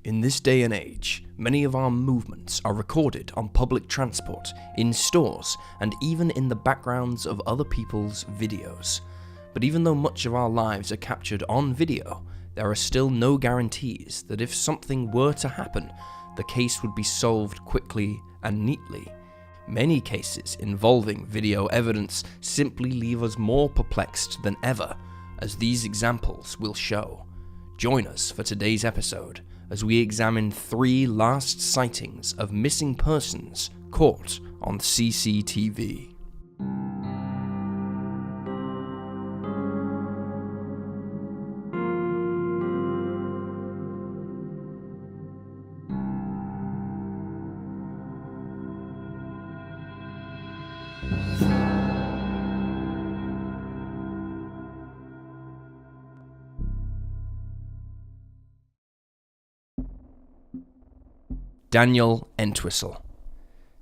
In this day and age, many of our movements are recorded on public transport, in stores, and even in the backgrounds of other people's videos. But even though much of our lives are captured on video, there are still no guarantees that if something were to happen, the case would be solved quickly and neatly. Many cases involving video evidence simply leave us more perplexed than ever, as these examples will show. Join us for today's episode as we examine 3 last sightings of missing persons caught on CCTV. Daniel Entwistle.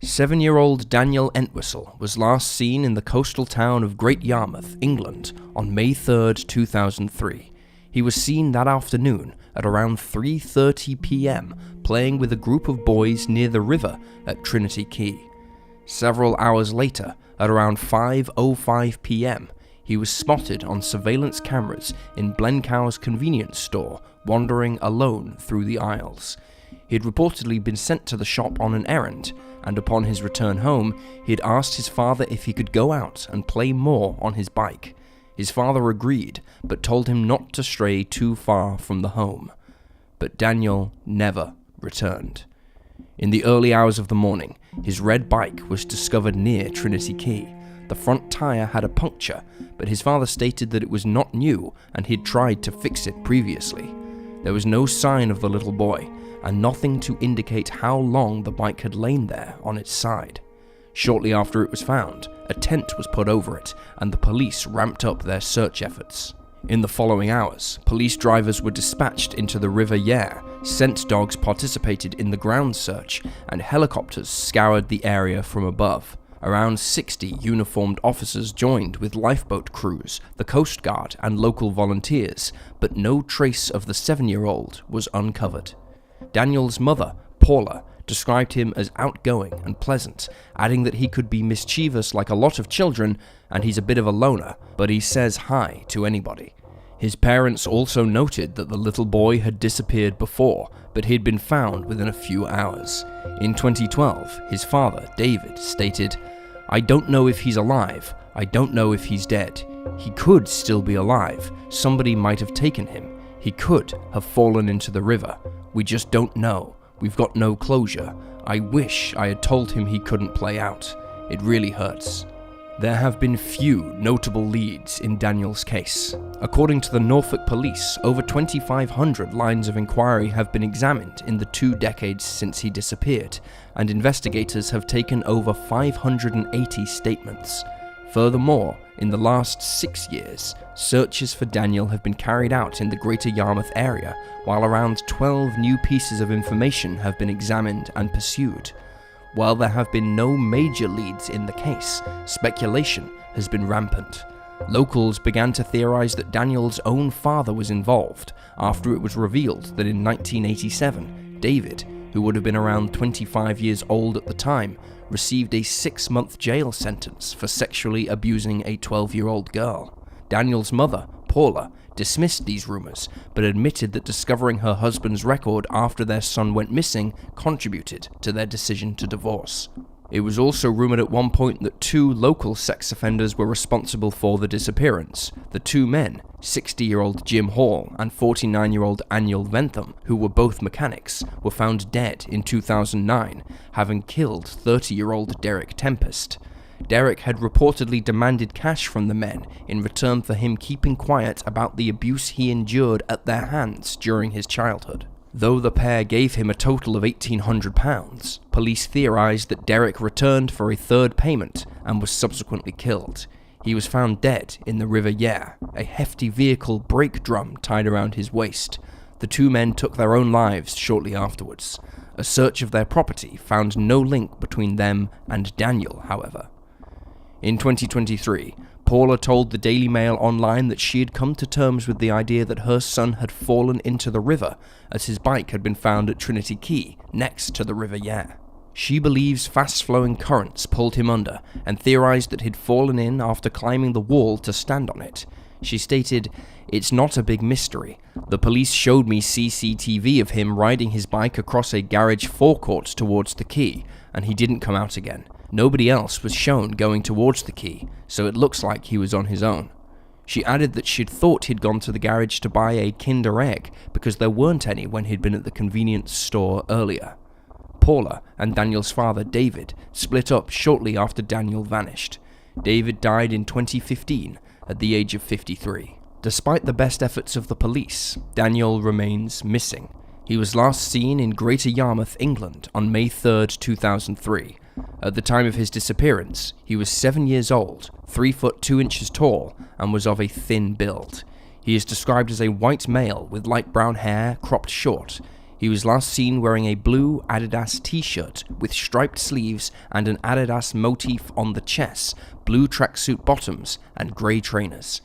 7-year-old Daniel Entwistle was last seen in the coastal town of Great Yarmouth, England, on May 3rd, 2003. He was seen that afternoon at around 3:30 p.m. playing with a group of boys near the river at Trinity Quay. Several hours later, at around 5:05 p.m., he was spotted on surveillance cameras in Blencow's convenience store, wandering alone through the aisles. He had reportedly been sent to the shop on an errand, and upon his return home, he had asked his father if he could go out and play more on his bike. His father agreed, but told him not to stray too far from the home. But Daniel never returned. In the early hours of the morning, his red bike was discovered near Trinity Quay. The front tire had a puncture, but his father stated that it was not new and he'd tried to fix it previously. There was no sign of the little boy, and nothing to indicate how long the bike had lain there on its side. Shortly after it was found, a tent was put over it, and the police ramped up their search efforts. In the following hours, police drivers were dispatched into the River Yare, scent dogs participated in the ground search, and helicopters scoured the area from above. Around 60 uniformed officers joined with lifeboat crews, the Coast Guard, and local volunteers, but no trace of the 7-year-old was uncovered. Daniel's mother, Paula, described him as outgoing and pleasant, adding that he could be mischievous like a lot of children, and he's a bit of a loner, but he says hi to anybody. His parents also noted that the little boy had disappeared before, but he'd been found within a few hours. In 2012, his father, David, stated, "I don't know if he's alive. I don't know if he's dead. He could still be alive. Somebody might have taken him. He could have fallen into the river. We just don't know. We've got no closure. I wish I had told him he couldn't play out. It really hurts." There have been few notable leads in Daniel's case. According to the Norfolk Police, over 2,500 lines of inquiry have been examined in the 2 decades since he disappeared, and investigators have taken over 580 statements. Furthermore, in the last 6 years, searches for Daniel have been carried out in the Greater Yarmouth area, while around 12 new pieces of information have been examined and pursued. While there have been no major leads in the case, speculation has been rampant. Locals began to theorize that Daniel's own father was involved after it was revealed that in 1987, David, who would have been around 25 years old at the time, received a 6-month jail sentence for sexually abusing a 12-year-old girl. Daniel's mother, Paula, dismissed these rumors, but admitted that discovering her husband's record after their son went missing contributed to their decision to divorce. It was also rumored at one point that 2 local sex offenders were responsible for the disappearance. The 2 men, 60-year-old Jim Hall and 49-year-old Aniel Ventham, who were both mechanics, were found dead in 2009, having killed 30-year-old Derek Tempest. Derek had reportedly demanded cash from the men in return for him keeping quiet about the abuse he endured at their hands during his childhood. Though the pair gave him a total of £1,800, police theorized that Derek returned for a third payment and was subsequently killed. He was found dead in the River Yare, a hefty vehicle brake drum tied around his waist. The 2 men took their own lives shortly afterwards. A search of their property found no link between them and Daniel, however. In 2023, Paula told the Daily Mail online that she had come to terms with the idea that her son had fallen into the river, as his bike had been found at Trinity Quay, next to the River Yare. She believes fast-flowing currents pulled him under, and theorized that he'd fallen in after climbing the wall to stand on it. She stated, "It's not a big mystery. The police showed me CCTV of him riding his bike across a garage forecourt towards the quay, and he didn't come out again. Nobody else was shown going towards the quay, so it looks like he was on his own." She added that she'd thought he'd gone to the garage to buy a Kinder Egg because there weren't any when he'd been at the convenience store earlier. Paula and Daniel's father, David, split up shortly after Daniel vanished. David died in 2015 at the age of 53. Despite the best efforts of the police, Daniel remains missing. He was last seen in Greater Yarmouth, England on May 3rd, 2003. At the time of his disappearance, he was 7 years old, 3 foot 2 inches tall, and was of a thin build. He is described as a white male with light brown hair, cropped short. He was last seen wearing a blue Adidas t-shirt with striped sleeves and an Adidas motif on the chest, blue tracksuit bottoms, and grey trainers.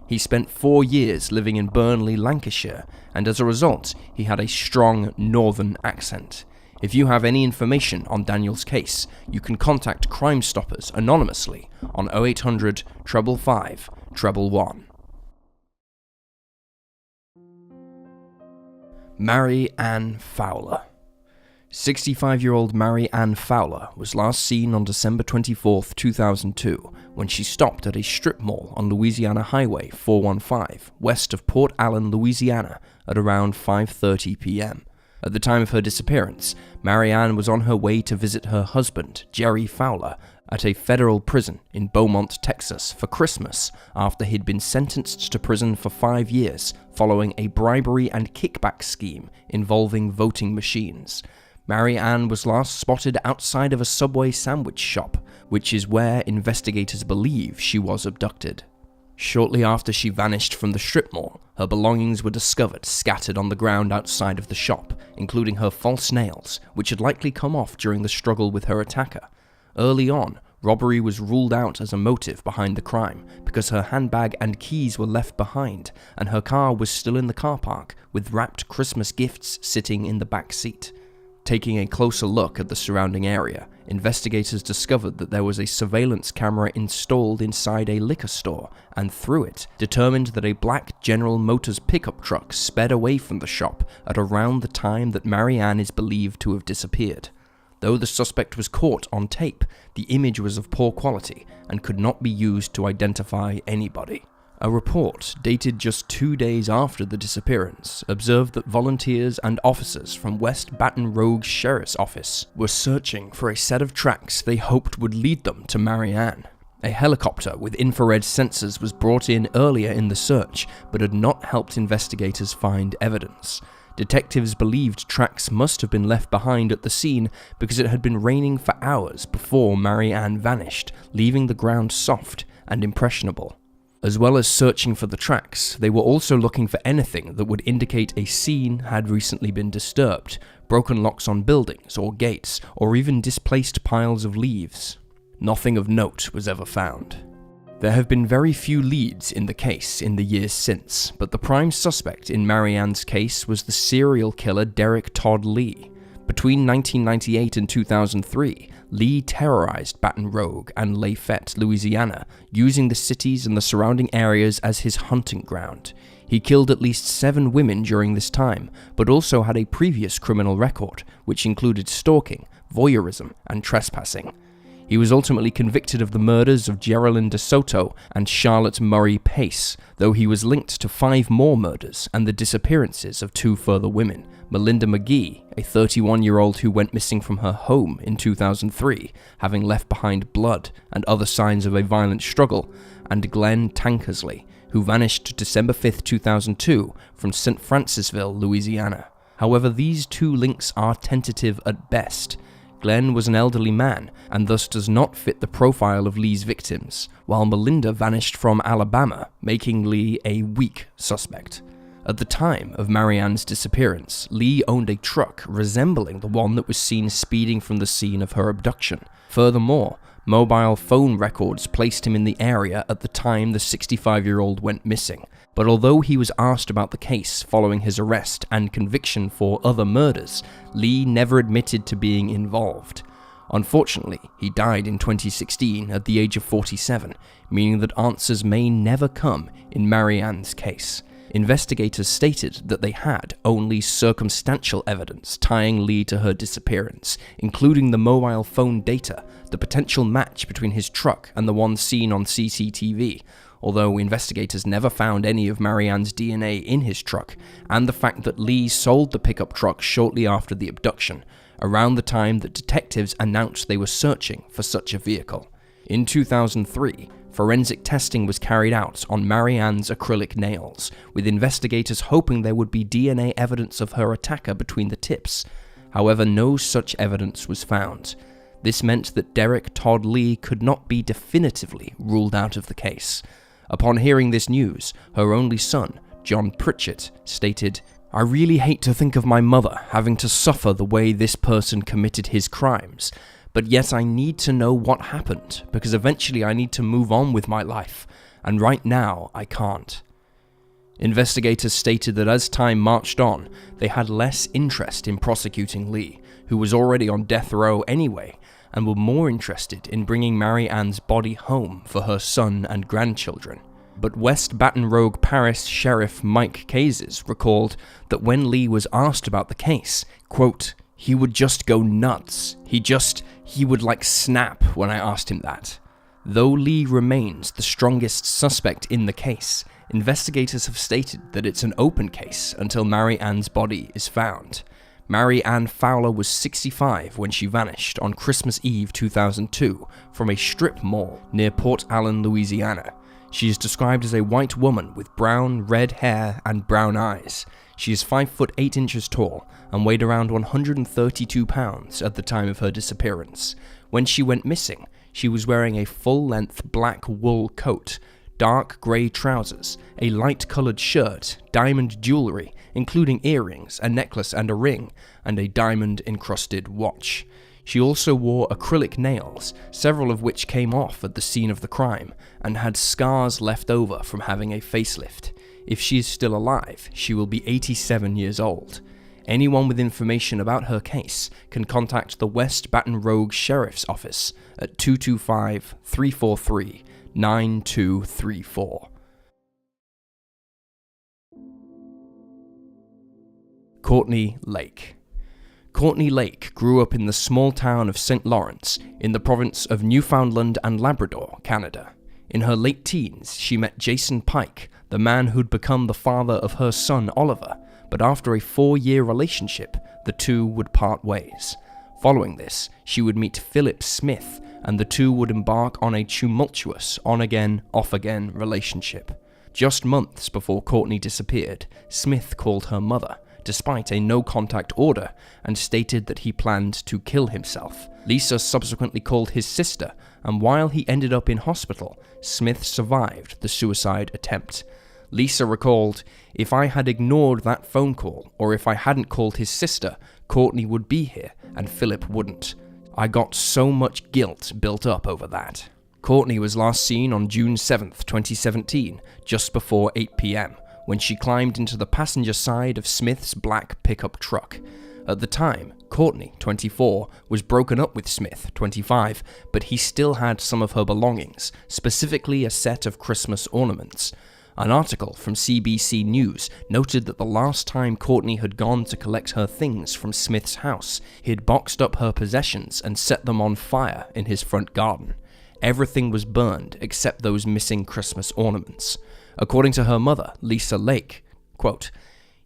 He spent 4 years living in Burnley, Lancashire, and as a result, he had a strong northern accent. If you have any information on Daniel's case, you can contact Crime Stoppers anonymously on 0800 555 111. Mary Ann Fowler. 65-year-old Mary Ann Fowler was last seen on December 24, 2002, when she stopped at a strip mall on Louisiana Highway 415, west of Port Allen, Louisiana, at around 5:30 p.m. At the time of her disappearance, Mary Ann was on her way to visit her husband, Jerry Fowler, at a federal prison in Beaumont, Texas, for Christmas, after he'd been sentenced to prison for 5 years following a bribery and kickback scheme involving voting machines. Mary Ann was last spotted outside of a Subway sandwich shop, which is where investigators believe she was abducted. Shortly after she vanished from the strip mall, her belongings were discovered scattered on the ground outside of the shop, including her false nails, which had likely come off during the struggle with her attacker. Early on, robbery was ruled out as a motive behind the crime because her handbag and keys were left behind, and her car was still in the car park with wrapped Christmas gifts sitting in the back seat. Taking a closer look at the surrounding area, investigators discovered that there was a surveillance camera installed inside a liquor store, and through it, determined that a black General Motors pickup truck sped away from the shop at around the time that Mary Ann is believed to have disappeared. Though the suspect was caught on tape, the image was of poor quality and could not be used to identify anybody. A report, dated just 2 days after the disappearance, observed that volunteers and officers from West Baton Rouge Sheriff's Office were searching for a set of tracks they hoped would lead them to Mary Ann. A helicopter with infrared sensors was brought in earlier in the search, but had not helped investigators find evidence. Detectives believed tracks must have been left behind at the scene because it had been raining for hours before Mary Ann vanished, leaving the ground soft and impressionable. As well as searching for the tracks, they were also looking for anything that would indicate a scene had recently been disturbed, broken locks on buildings or gates, or even displaced piles of leaves. Nothing of note was ever found. There have been very few leads in the case in the years since, but the prime suspect in Mary Ann's case was the serial killer Derek Todd Lee. Between 1998 and 2003, Lee terrorized Baton Rouge and Lafayette, Louisiana, using the cities and the surrounding areas as his hunting ground. He killed at least 7 women during this time, but also had a previous criminal record, which included stalking, voyeurism, and trespassing. He was ultimately convicted of the murders of Geraldine DeSoto and Charlotte Murray Pace, though he was linked to 5 more murders and the disappearances of 2 further women: Melinda McGee, a 31-year-old who went missing from her home in 2003, having left behind blood and other signs of a violent struggle, and Glenn Tankersley, who vanished December 5, 2002, from St. Francisville, Louisiana. However, these 2 links are tentative at best. Glenn was an elderly man, and thus does not fit the profile of Lee's victims, while Melinda vanished from Alabama, making Lee a weak suspect. At the time of Mary Ann's disappearance, Lee owned a truck resembling the one that was seen speeding from the scene of her abduction. Furthermore, Mobile phone records placed him in the area at the time the 65-year-old went missing, but although he was asked about the case following his arrest and conviction for other murders, Lee never admitted to being involved. Unfortunately, he died in 2016 at the age of 47, meaning that answers may never come in Marianne's case. Investigators stated that they had only circumstantial evidence tying Lee to her disappearance, including the mobile phone data, the potential match between his truck and the one seen on CCTV, although investigators never found any of Marianne's DNA in his truck, and the fact that Lee sold the pickup truck shortly after the abduction, around the time that detectives announced they were searching for such a vehicle. In 2003, forensic testing was carried out on Marianne's acrylic nails, with investigators hoping there would be DNA evidence of her attacker between the tips. However, no such evidence was found. This meant that Derek Todd Lee could not be definitively ruled out of the case. Upon hearing this news, her only son, John Pritchett, stated, "I really hate to think of my mother having to suffer the way this person committed his crimes, but yet I need to know what happened, because eventually I need to move on with my life, and right now I can't." Investigators stated that as time marched on, they had less interest in prosecuting Lee, who was already on death row anyway, and were more interested in bringing Marianne's body home for her son and grandchildren. But West Baton Rouge Parish Sheriff Mike Kazes recalled that when Lee was asked about the case, quote, "He would just go nuts. He would like snap when I asked him that." Though Lee remains the strongest suspect in the case, investigators have stated that it's an open case until Marianne's body is found. Marianne Fowler was 65 when she vanished on Christmas Eve 2002 from a strip mall near Port Allen, Louisiana. She is described as a white woman with brown, red hair and brown eyes. She is 5 foot 8 inches tall and weighed around 132 pounds at the time of her disappearance. When she went missing, she was wearing a full-length black wool coat, dark grey trousers, a light-coloured shirt, diamond jewellery, including earrings, a necklace and a ring, and a diamond-encrusted watch. She also wore acrylic nails, several of which came off at the scene of the crime, and had scars left over from having a facelift. If she is still alive, she will be 87 years old. Anyone with information about her case can contact the West Baton Rouge Sheriff's Office at 225-343-9234. Courtney Lake. Courtney Lake grew up in the small town of St. Lawrence in the province of Newfoundland and Labrador, Canada. In her late teens, she met Jason Pike, the man who'd become the father of her son Oliver, but after a 4-year relationship, the two would part ways. Following this, she would meet Philip Smith, and the two would embark on a tumultuous on-again, off-again relationship. Just months before Courtney disappeared, Smith called her mother, despite a no-contact order, and stated that he planned to kill himself. Lisa subsequently called his sister, and while he ended up in hospital, Smith survived the suicide attempt. Lisa recalled, "If I had ignored that phone call, or if I hadn't called his sister, Courtney would be here, and Philip wouldn't. I got so much guilt built up over that." Courtney was last seen on June 7th, 2017, just before 8 p.m., when she climbed into the passenger side of Smith's black pickup truck. At the time, Courtney, 24, was broken up with Smith, 25, but he still had some of her belongings, specifically a set of Christmas ornaments. An article from CBC News noted that the last time Courtney had gone to collect her things from Smith's house, he had boxed up her possessions and set them on fire in his front garden. Everything was burned except those missing Christmas ornaments. According to her mother, Lisa Lake, quote,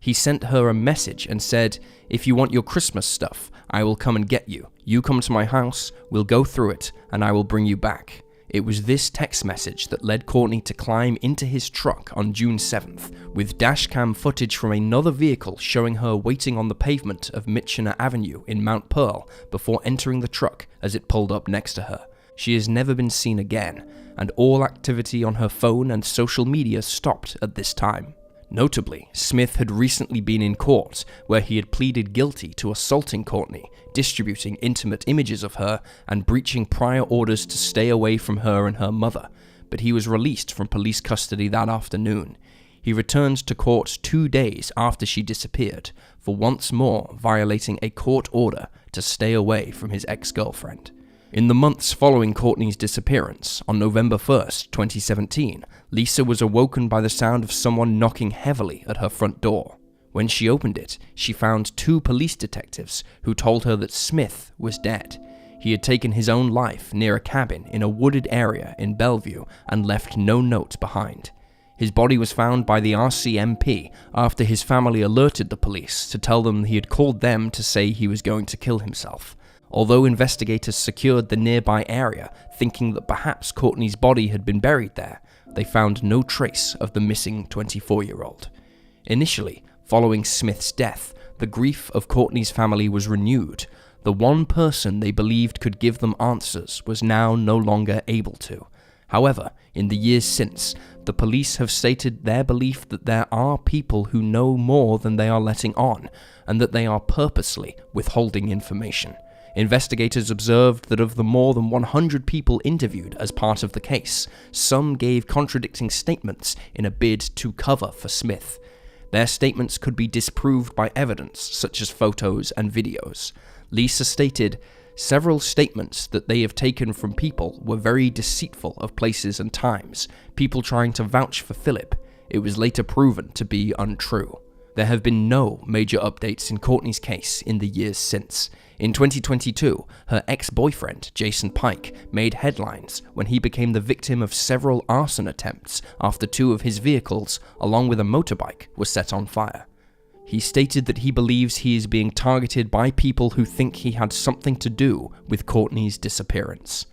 "He sent her a message and said, 'If you want your Christmas stuff, I will come and get you. You come to my house, we'll go through it, and I will bring you back.' It was this text message that led Courtney to climb into his truck on June 7th, with dashcam footage from another vehicle showing her waiting on the pavement of Michener Avenue in Mount Pearl before entering the truck as it pulled up next to her. She has never been seen again, and all activity on her phone and social media stopped at this time. Notably, Smith had recently been in court where he had pleaded guilty to assaulting Courtney, distributing intimate images of her, and breaching prior orders to stay away from her and her mother, but he was released from police custody that afternoon. He returned to court 2 days after she disappeared, for once more violating a court order to stay away from his ex-girlfriend. In the months following Courtney's disappearance, on November 1st, 2017, Lisa was awoken by the sound of someone knocking heavily at her front door. When she opened it, she found 2 police detectives who told her that Smith was dead. He had taken his own life near a cabin in a wooded area in Bellevue and left no note behind. His body was found by the RCMP after his family alerted the police to tell them he had called them to say he was going to kill himself. Although investigators secured the nearby area, thinking that perhaps Courtney's body had been buried there, they found no trace of the missing 24-year-old. Initially, following Smith's death, the grief of Courtney's family was renewed. The one person they believed could give them answers was now no longer able to. However, in the years since, the police have stated their belief that there are people who know more than they are letting on, and that they are purposely withholding information. Investigators observed that of the more than 100 people interviewed as part of the case, some gave contradicting statements in a bid to cover for Smith. Their statements could be disproved by evidence such as photos and videos. Lisa stated, "Several statements that they have taken from people were very deceitful of places and times, people trying to vouch for Philip. It was later proven to be untrue." There have been no major updates in Courtney's case in the years since. In 2022, her ex-boyfriend, Jason Pike, made headlines when he became the victim of several arson attempts after 2 of his vehicles, along with a motorbike, were set on fire. He stated that he believes he is being targeted by people who think he had something to do with Courtney's disappearance.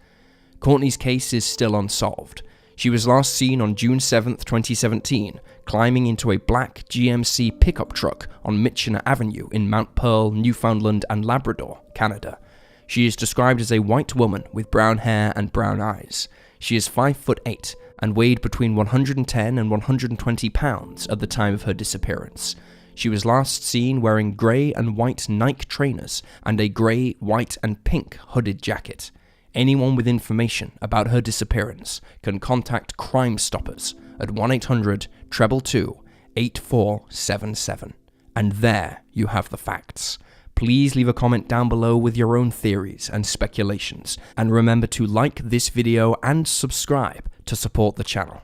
Courtney's case is still unsolved. She was last seen on June 7, 2017, climbing into a black GMC pickup truck on Michener Avenue in Mount Pearl, Newfoundland and Labrador, Canada. She is described as a white woman with brown hair and brown eyes. She is 5'8" and weighed between 110 and 120 pounds at the time of her disappearance. She was last seen wearing grey and white Nike trainers and a grey, white and pink hooded jacket. Anyone with information about her disappearance can contact Crime Stoppers at 1-800-222-8477. And there you have the facts. Please leave a comment down below with your own theories and speculations, and remember to like this video and subscribe to support the channel.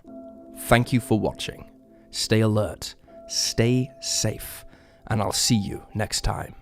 Thank you for watching. Stay alert, stay safe, and I'll see you next time.